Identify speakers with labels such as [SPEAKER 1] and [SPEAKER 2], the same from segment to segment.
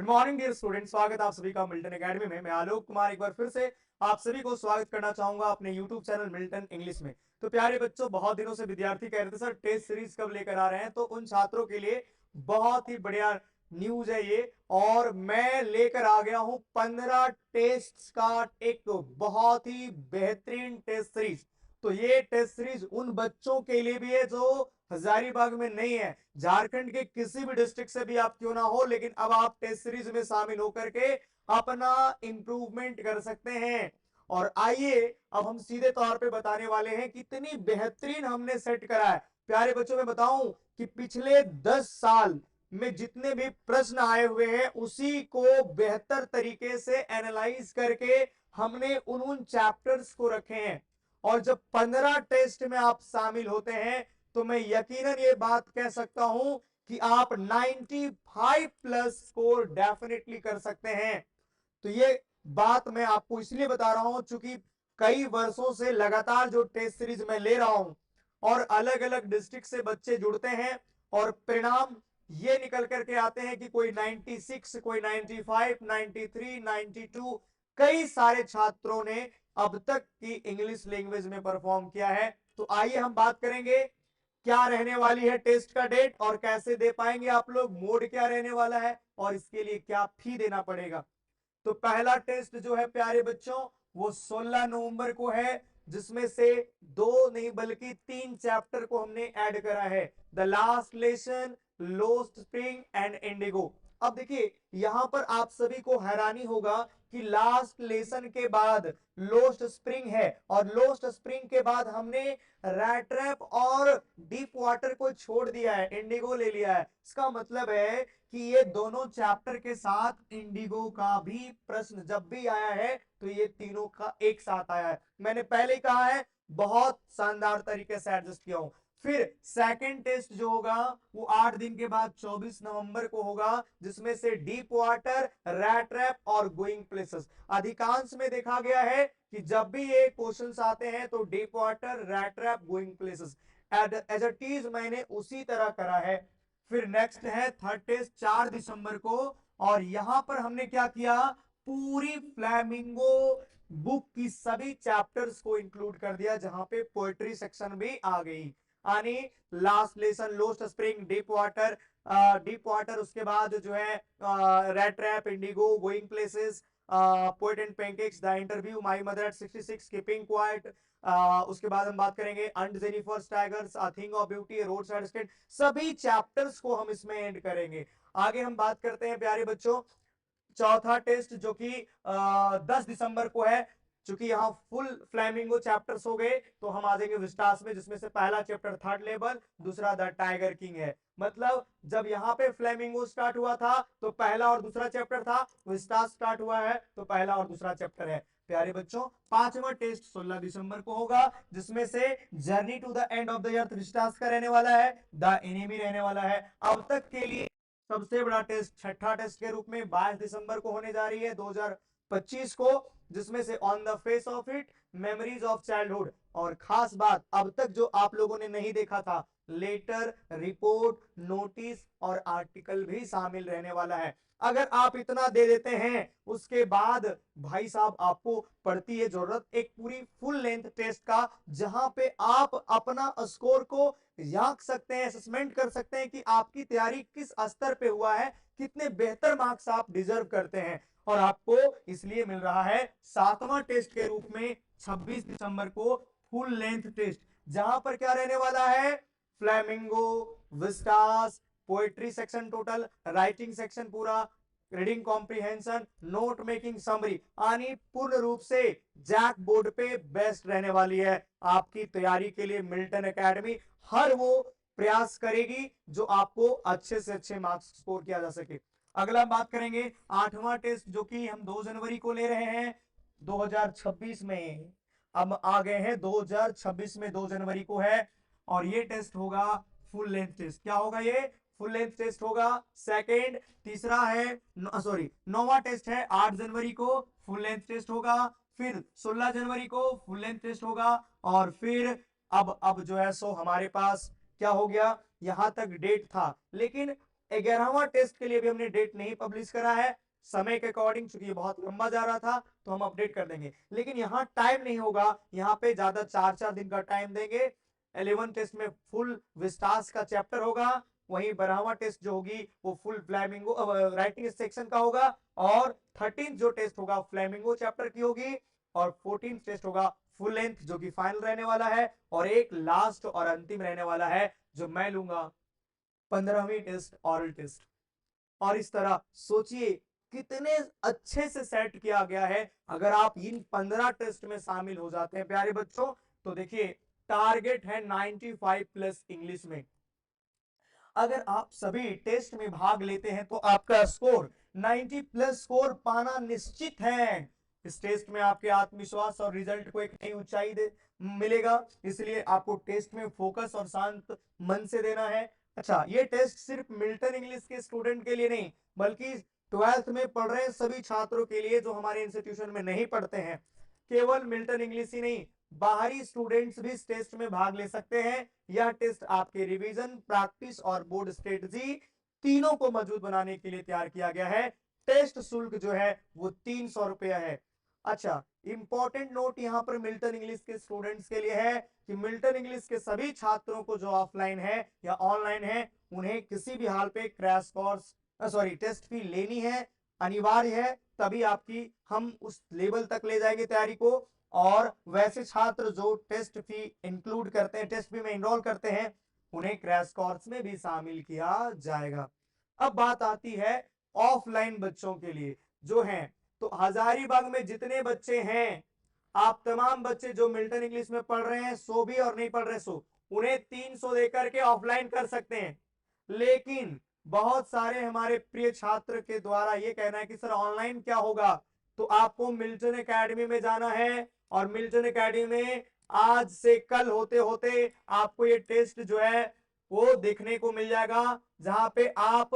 [SPEAKER 1] Good morning dear student, स्वागत आप सभी का मिल्टन एकेडमी में। मैं आलोक कुमार एक बार फिर से आप सभी को स्वागत करना चाहूंगा अपने यूट्यूब चैनल मिल्टन इंग्लिश में। तो प्यारे बच्चों, बहुत दिनों से विद्यार्थी कह रहे थे सर टेस्ट सीरीज कब लेकर आ रहे हैं, तो उन छात्रों के लिए बहुत ही बढ़िया न्यूज है ये। और मैं लेकर आ गया हूं 15 टेस्ट का एक बहुत ही बेहतरीन टेस्ट सीरीज। तो ये टेस्ट सीरीज उन बच्चों के लिए भी है जो हजारीबाग में नहीं है, झारखंड के किसी भी डिस्ट्रिक्ट से भी आप क्यों ना हो, लेकिन अब आप टेस्ट सीरीज में शामिल होकर के अपना इंप्रूवमेंट कर सकते हैं। और आइए अब हम सीधे तौर पे बताने वाले हैं कितनी बेहतरीन हमने सेट करा है। प्यारे बच्चों, मैं बताऊं कि पिछले 10 साल में जितने भी प्रश्न आए हुए हैं उसी को बेहतर तरीके से एनालाइज करके हमने उन चैप्टर्स को रखे हैं। और जब 15 टेस्ट में आप शामिल होते हैं तो मैं यकीनन ये बात कह सकता हूं कि आप 95 प्लस स्कोर डेफिनेटली कर सकते हैं। तो ये बात मैं आपको इसलिए बता रहा हूं चूंकि कई वर्षों से लगातार जो टेस्ट सीरीज मैं ले रहा हूं और अलग अलग डिस्ट्रिक्ट से बच्चे जुड़ते हैं और परिणाम ये निकल करके आते हैं कि कोई 96, कोई 95, 93, 92, कई सारे छात्रों ने अब तक की इंग्लिश लैंग्वेज में परफॉर्म किया है। तो आइए हम बात करेंगे क्या रहने वाली है टेस्ट का डेट और कैसे दे पाएंगे आप लोग, मोड क्या रहने वाला है और इसके लिए क्या फी देना पड़ेगा। तो पहला टेस्ट जो है प्यारे बच्चों वो 16 नवंबर को है, जिसमें से 2 नहीं बल्कि 3 चैप्टर को हमने ऐड करा है, the last lesson, lost spring and Indigo. अब देखिए यहां पर आप सभी को हैरानी होगा कि लास्ट लेसन के बाद लोस्ट स्प्रिंग है और लोस्ट स्प्रिंग के बाद हमने रैट्रैप और डीप वाटर को छोड़ दिया है, इंडिगो ले लिया है। इसका मतलब है कि ये दोनों चैप्टर के साथ इंडिगो का भी प्रश्न जब भी आया है तो ये तीनों का एक साथ आया है। मैंने पहले ही कहा है बहुत शानदार तरीके से एडजस्ट किया हूं। फिर सेकंड टेस्ट जो होगा वो 8 दिन के बाद 24 नवंबर को होगा, जिसमें से डीप वाटर, रैट रैप और गोइंग प्लेसेस। अधिकांश में देखा गया है कि जब भी ये क्वेश्चंस आते हैं तो deep water, rat trap, going places as a tease मैंने उसी तरह करा है। फिर नेक्स्ट है थर्ड टेस्ट 4 दिसंबर को, और यहां पर हमने क्या किया, पूरी फ्लैमिंगो बुक की सभी चैप्टर्स को इंक्लूड कर दिया, जहां पे पोएट्री सेक्शन भी आ गई। यानी last lesson, lost spring, deep water, उसके बाद जो है rattrap, indigo, going places, poet and pancakes, the interview, my mother at 66, keeping quiet, उसके बाद हम बात करेंगे aunt Jennifer tigers, a thing of beauty, roadside stand, सभी चैप्टर्स को हम इसमें एंड करेंगे। आगे हम बात करते हैं प्यारे बच्चों चौथा टेस्ट जो कि 10 दिसंबर को है। चूंकि यहाँ फुल फ्लैमिंगो चैप्टर्स हो गए तो हम आ जाएंगे विस्टास में, जिसमें से पहला चैप्टर थर्ड लेवल, दूसरा द टाइगर किंग है। मतलब जब यहाँ पे फ्लैमिंगो स्टार्ट हुआ था तो पहला और दूसरा चैप्टर था, विस्टास स्टार्ट हुआ है तो पहला और दूसरा चैप्टर है। प्यारे बच्चों, पांचवा टेस्ट 16 दिसंबर को होगा, जिसमें से journey to the end of the earth Vistas का रहने वाला है, द एनिमी रहने वाला है। अब तक के लिए सबसे बड़ा टेस्ट छठा टेस्ट के रूप में 22 दिसंबर को होने जा रही है 2025 को, जिसमें से on the face of it, memories of childhood. और खास बात अब तक जो आप लोगों ने नहीं देखा था, लेटर, रिपोर्ट, नोटिस और आर्टिकल भी शामिल रहने वाला है। अगर आप इतना दे देते हैं उसके बाद भाई साहब आपको पड़ती है जरूरत एक पूरी फुल लेंथ टेस्ट का, जहां पे आप अपना स्कोर को जांच सकते हैं, असेसमेंट कर सकते हैं कि आपकी तैयारी किस स्तर पे हुआ है, कितने बेहतर मार्क्स आप डिजर्व करते हैं। और आपको इसलिए मिल रहा है सातवां टेस्ट के रूप में 26 दिसंबर को फुल लेंथ टेस्ट, जहां पर क्या रहने वाला है, flamingo, vistas, poetry section total, writing section पूरा, reading comprehension, note making, summary, यानी पूर्ण रूप से जैक बोर्ड पे बेस्ट रहने वाली है। आपकी तैयारी के लिए मिल्टन एकेडमी हर वो प्रयास करेगी जो आपको अच्छे से अच्छे मार्क्स स्कोर किया जा सके। अगला बात करेंगे आठवां टेस्ट जो कि हम 2 जनवरी को ले रहे हैं 2026 में। अब आ गए हैं 2026 में, 2 जनवरी को है और ये टेस्ट होगा फुल लेंथ टेस्ट। क्या होगा ये, फुल लेंथ टेस्ट होगा। सेकेंड, तीसरा है सॉरी नौवा टेस्ट है 8 जनवरी को, फुल लेंथ टेस्ट होगा। फिर 16 जनवरी को फुल लेंथ टेस्ट होगा। और फिर अब जो है सो हमारे पास क्या हो गया, यहां तक डेट था, लेकिन 11वां टेस्ट के लिए भी हमने डेट नहीं पब्लिश करा है, समय के अकॉर्डिंग, चूंकि ये बहुत लंबा जा रहा था तो हम अपडेट कर देंगे। लेकिन यहाँ टाइम नहीं होगा, यहाँ पे ज्यादा 4-4 दिन का टाइम देंगे। 11 टेस्ट में फुल विस्टास का चैप्टर होगा, वहीं 12वां टेस्ट जो होगी वो फुल फ्लैमिंगो राइटिंग सेक्शन का होगा, और 13 जो टेस्ट होगा फ्लैमिंगो चैप्टर की होगी, और 14 टेस्ट होगा फुल लेंथ जो कि फाइनल रहने वाला है, और एक लास्ट और अंतिम रहने वाला है जो मैं लूंगा 15वीं टेस्ट ऑरल टेस्ट। और इस तरह सोचिए कितने अच्छे से सेट किया गया है। अगर आप इन 15 टेस्ट में शामिल हो जाते हैं प्यारे बच्चों, तो देखिए टारगेट है 95 प्लस इंग्लिश में। अगर आप सभी टेस्ट में भाग लेते हैं तो आपका स्कोर 90 प्लस स्कोर पाना निश्चित है। इस टेस्ट में आपके आत्मविश्वास और रिजल्ट को एक नई ऊंचाई दे मिलेगा, इसलिए आपको टेस्ट में फोकस और शांत मन से देना है। अच्छा, ये टेस्ट सिर्फ मिल्टन इंग्लिश के स्टूडेंट के लिए नहीं, बल्कि 12th में पढ़ रहे सभी छात्रों के लिए जो हमारे इंस्टीट्यूशन में नहीं पढ़ते हैं। केवल मिल्टन इंग्लिश ही नहीं, बाहरी स्टूडेंट्स भी इस टेस्ट में भाग ले सकते हैं। यह टेस्ट आपके रिवीजन, प्रैक्टिस और बोर्ड स्ट्रेटजी तीनों को मजबूत बनाने के लिए तैयार किया गया है। टेस्ट शुल्क जो है वो 300 रुपया है। अच्छा, इंपॉर्टेंट नोट यहाँ पर मिल्टन इंग्लिश के स्टूडेंट्स के लिए है कि मिल्टन इंग्लिश के सभी छात्रों को जो ऑफलाइन है या ऑनलाइन है, उन्हें किसी भी हाल पे क्रैश कोर्स टेस्ट फी लेनी है, अनिवार्य है, तभी आपकी हम उस लेवल तक ले जाएंगे तैयारी को। और वैसे छात्र जो टेस्ट फी इंक्लूड करते हैं, टेस्ट फी में इनरोल करते हैं, उन्हें क्रैश कोर्स में भी शामिल किया जाएगा। अब बात आती है ऑफलाइन बच्चों के लिए जो हैं, तो हजारीबाग में जितने बच्चे हैं, आप तमाम बच्चे जो मिल्टन इंग्लिश में पढ़ रहे हैं सो भी और नहीं पढ़ रहे सो, उन्हें 300 देकर के ऑफलाइन कर सकते हैं। लेकिन बहुत सारे हमारे प्रिय छात्र के द्वारा ये कहना है कि सर ऑनलाइन क्या होगा, तो आपको मिल्टन एकेडमी में जाना है, और मिल्टन एकेडमी में आज से कल होते होते आपको ये टेस्ट जो है वो देखने को मिल जाएगा, जहां पे आप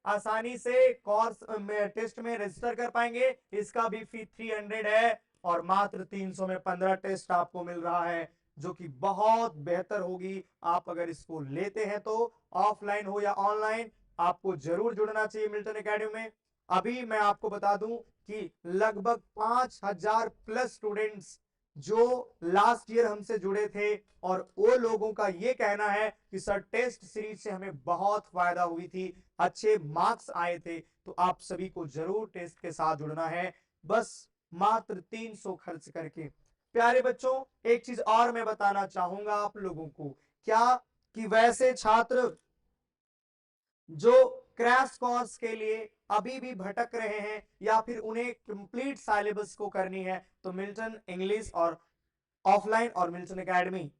[SPEAKER 1] आसानी से कोर्स में टेस्ट में रजिस्टर कर पाएंगे। इसका भी फी 300 है, और मात्र 300 में 15 टेस्ट आपको मिल रहा है, जो कि बहुत बेहतर होगी। आप अगर इसको लेते हैं तो ऑफलाइन हो या ऑनलाइन, आपको जरूर जुड़ना चाहिए मिल्टन एकेडमी में। अभी मैं आपको बता दूं कि लगभग 5000 प्लस स्टूडेंट्स जो लास्ट ईयर हमसे जुड़े थे, और वो लोगों का ये कहना है कि सर टेस्ट सीरीज से हमें बहुत फायदा हुई थी, अच्छे मार्क्स आए थे। तो आप सभी को जरूर टेस्ट के साथ जुड़ना है, बस मात्र 300 खर्च करके। प्यारे बच्चों, एक चीज और मैं बताना चाहूंगा आप लोगों को, क्या कि वैसे छात्र जो क्रैश कोर्स के लिए अभी भी भटक रहे हैं या फिर उन्हें कंप्लीट सिलेबस को करनी है, तो मिल्टन इंग्लिश और ऑफलाइन और मिल्टन एकेडमी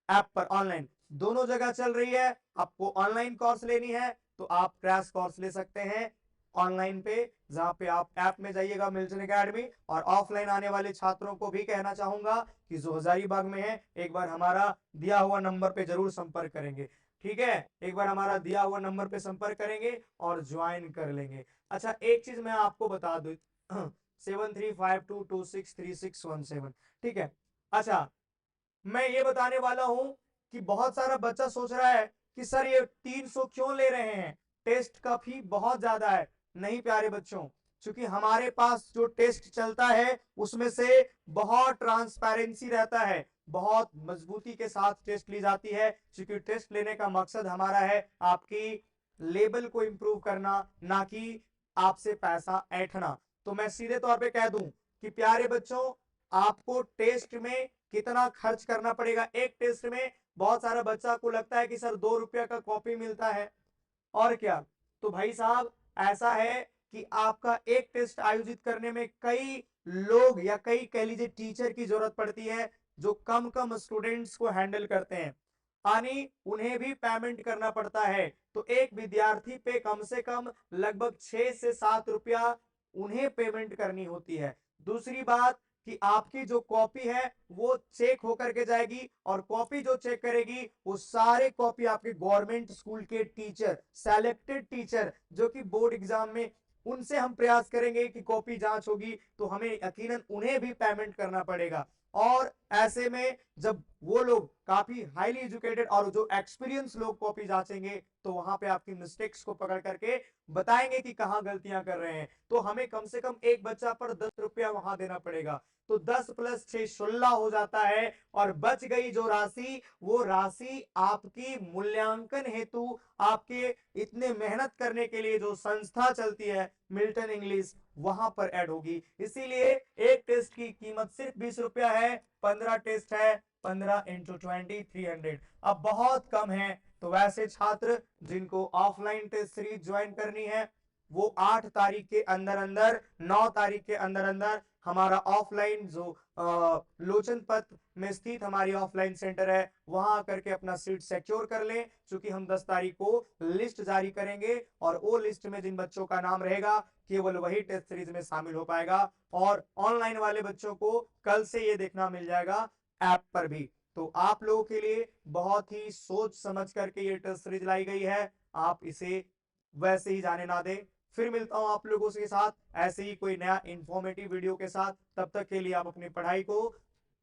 [SPEAKER 1] ऐप पर ऑनलाइन दोनों जगह चल रही है। आपको ऑनलाइन कोर्स लेनी है तो आप क्रैश कोर्स ले सकते हैं ऑनलाइन पे, जहां पे आप ऐप में जाइएगा मिल्टन एकेडमी। और ऑफलाइन आने वाले छात्रों को भी कहना चाहूंगा कि जो हजारीबाग में है, एक बार हमारा दिया हुआ नंबर पे जरूर संपर्क करेंगे। ठीक है, एक बार हमारा दिया हुआ नंबर पे संपर्क करेंगे और ज्वाइन कर लेंगे। अच्छा, एक चीज मैं आपको बता दूं 7352263617, ठीक है। अच्छा, मैं ये बताने वाला हूं कि बहुत सारा बच्चा सोच रहा है कि सर ये 300 क्यों ले रहे हैं, टेस्ट का फी बहुत ज्यादा है। नहीं प्यारे बच्चों, क्योंकि हमारे पास जो टेस्ट चलता है उसमें से बहुत ट्रांसपेरेंसी रहता है, बहुत मजबूती के साथ टेस्ट ली जाती है, क्योंकि टेस्ट लेने का मकसद हमारा है आपकी लेवल को इंप्रूव करना, ना कि आपसे पैसा ऐंठना। तो मैं सीधे तौर पे कह दूं कि प्यारे बच्चों, आपको टेस्ट में कितना खर्च करना पड़ेगा। एक टेस्ट में बहुत सारा बच्चा को लगता है कि सर 2 रुपया का कॉपी मिलता है और क्या, तो भाई साहब ऐसा है कि आपका एक टेस्ट आयोजित करने में कई लोग या कई कह लीजिए टीचर की जरूरत पड़ती है, जो कम कम स्टूडेंट्स को हैंडल करते हैं, यानी उन्हें भी पेमेंट करना पड़ता है। तो एक विद्यार्थी पे कम से कम लगभग 6 से 7 रुपया उन्हें पेमेंट करनी होती है। दूसरी बात कि आपकी जो कॉपी है वो चेक होकर के जाएगी, और कॉपी जो चेक करेगी वो सारे कॉपी आपके गवर्नमेंट स्कूल के टीचर, सेलेक्टेड टीचर जो कि बोर्ड एग्जाम में, उनसे हम प्रयास करेंगे कि कॉपी जांच होगी, तो हमें यकीनन उन्हें भी पेमेंट करना पड़ेगा। और ऐसे में जब वो लोग काफी हाईली एजुकेटेड और जो एक्सपीरियंस लोग कॉपी जांचेंगे तो वहां पे आपकी मिस्टेक्स को पकड़ करके बताएंगे कि कहां गलतियां कर रहे हैं। तो हमें कम से कम एक बच्चा पर 10 रुपया वहां देना पड़ेगा। तो 10 + 6 16 हो जाता है और बच गई जो राशि, वो राशि आपकी मूल्यांकन हेतु, आपके इतने मेहनत करने के लिए जो संस्था चलती है मिल्टन इंग्लिश, वहां पर ऐड होगी। इसीलिए एक टेस्ट की कीमत सिर्फ 20 रुपया है, 15 टेस्ट है, 15 × 20 300। अब बहुत कम है। तो वैसे छात्र जिनको ऑफलाइन टेस्ट सीरीज ज्वाइन करनी है वो 8 तारीख के अंदर अंदर, 9 तारीख के अंदर अंदर हमारा ऑफलाइन जो लोचन पथ में स्थित हमारी ऑफलाइन सेंटर है वहां करके अपना सीट सिक्योर कर लें। क्योंकि हम 10 तारीख को लिस्ट जारी करेंगे और वो लिस्ट में जिन बच्चों का नाम रहेगा केवल वही टेस्ट सीरीज में शामिल हो पाएगा। और ऑनलाइन वाले बच्चों को कल से ये देखना मिल जाएगा ऐप पर भी। तो आप लोगों के लिए बहुत ही सोच समझ करके ये टेस्ट सीरीज लाई गई है, आप इसे वैसे ही जाने ना दें। फिर मिलता हूं आप लोगों के साथ ऐसे ही कोई नया इंफॉर्मेटिव वीडियो के साथ। तब तक के लिए आप अपनी पढ़ाई को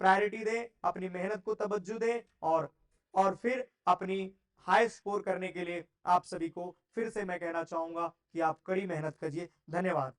[SPEAKER 1] प्रायोरिटी दें, अपनी मेहनत को तवज्जो दें और फिर अपनी हाई स्कोर करने के लिए आप सभी को फिर से मैं कहना चाहूंगा कि आप कड़ी मेहनत करिए। धन्यवाद।